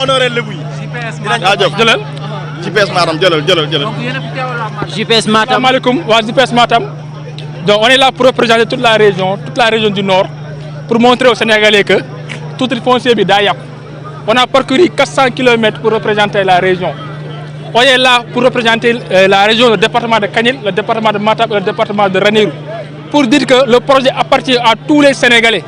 honoré Lebu yi. GPS Matam jëlal. GPS Matam. Asalaamaaleykum waa GPS Matam. Donc on est là pour représenter toute la région du Nord, pour montrer aux Sénégalais que tout le foncier bi daa yàqu. On a parcouru 400 km pour représenter la région. On est là pour représenter la région, le département de Kanel, le département de Matam et le département de Ranérou. Pour dire que le projet appartient à tous les Sénégalais.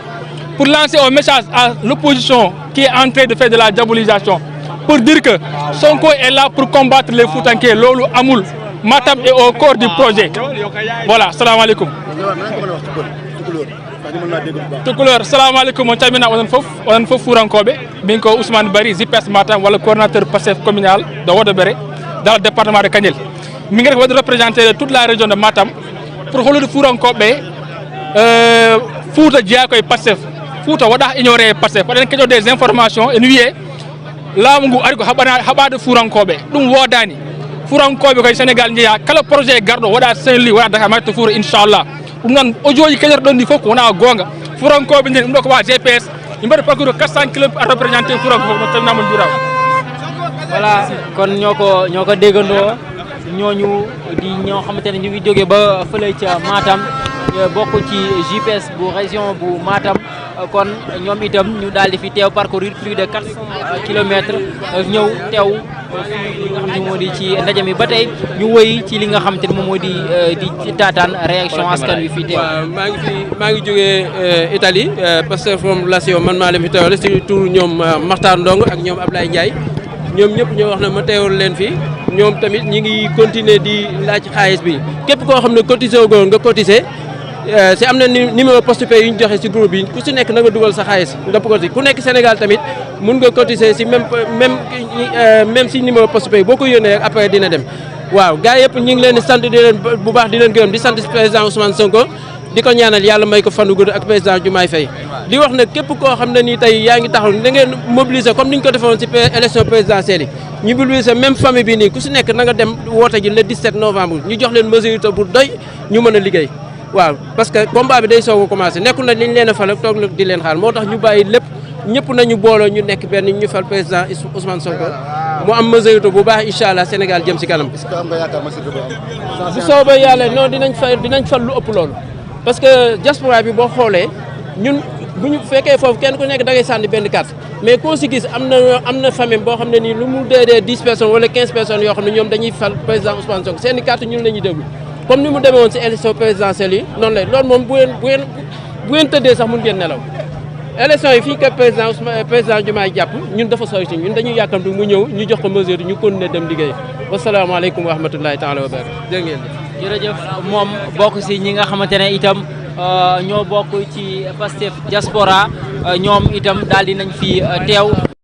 Pour lancer un message à l'opposition qui est en train de faire de la diabolisation. Pour dire que Sonko est là pour combattre les Foutanké. Lolo Amoul, Matam est au corps du projet. Voilà, salam alaikum. Tukulor, salam alaikum. On termine on faut Fourankobe. Binko Ousmane Bari, ZIPES Matam, le coordinateur passif communal de Wodebere, dans le département de Kanel. Mingrek va représenter toute la région de Matam. Pour le Fourankobe, Fouta Diako est passif. Fouta Wada ignoré passif. Parce qu'il y a des informations et nous là mu ariko habade Fourankobe dum wodani Fourankobe ko Sénégal njiya kala projet gardo wada Saint-Louis wada Dakar makto four inshallah dum non audio yi keñer don di fof wona gonga Fourankobe ngi dum ko wa GPS imbe parcours 400 km à représenter Fourankobe no tan namul duraw voilà kon ñoko déggandoo ñooñu di ñoo xamantene ñu ngi joggé ba feulé ci Matam bokku ci GPS bu région bu Matam kon ñoom itam ñu daal di fi teew parcourir plus de 400 kilomètres ñëw teew li nga xam ne moo di ci ndaje mi ba tey ñu wëy ci li nga xam te ne moom moo di taataan réaction askan wi fi teew. waaw maa ngi jógee Italie parce que formulation man maa leen fi teewale si tur ñoom Makhtar Ndong ak ñoom Ablaye Ndiaye ñoom ñëpp ñoo wax ne ma teewal leen fi ñoom tamit ñi ngi continuer di laaj xaalis bi képp koo xam ne cotisé wu nga cotisé. si am na numéro postepay yu ñu joxe si groupe bi ku si nekk na nga dugal sa xaalis nga cotisé ku nekk Sénégal tamit mun nga cotiser si même si numéro postepay boo ko yónnee rek après dina dem waaw gars yëpp ñu ngi leen di sant di leen bu baax di leen gërëm di sant président Ousmane Sonko di ko ñaanal yàlla may ko fanu gudd ak président Diomaye Faye di wax ne képp koo xam ne nii tey yaa ngi taxaw da ngeen mobiliser comme ni ñu ko defoon si élection présidentielle yi ñu mobiliser même famille bi nii ku si nekk na nga dem woote ji le 17 novembre ñu jox leen majorité bu doy ñu mën a liggéey waaw parce que combat bi day soog a commencé nekkul na liñ leen a fal ak toog di leen xaar moo tax ñu bàyyi lépp ñëpp nañu booloo ñu nekk benn ñu fal président Ousmane Sonko mu am majorité bu baax incha allah Sénégal jëm si kanam. est-ce que am nga yaakaar majorité bu am. bu soobee yàlla non dinañ fal lu ëpp loolu. parce que diaspora bi boo xoolee ñun bu ñu fekkee foofu kenn ku nekk da ngay sànni benn carte mais koo si gis am na famille boo xam ne nii lu mu dee 10 personnes wala 15 personnes yoo xam ne ñoom dañuy fal président Ousmane Sonko seen i carte ñun la ñuy déglu. comme ni mu demee woon si élection présidentielle yi noonu lay loolu moom bu ngeen tëddee sax mun ngeen nelaw élection yi fii que président Diomaye jàpp ñun dafa sori si ñun dañuy yàkkamtu mu ñëw ñu jox ko mesure ñu continuer dem liggéey wasalaamaaleykum wa rahmatulahi taala wa barakatuh dégg ngeen jërëjëf moom bokk si ñi nga xamante ne itam ñoo bokk ci Pastef diaspora ñoom itam daal di nañ fi teew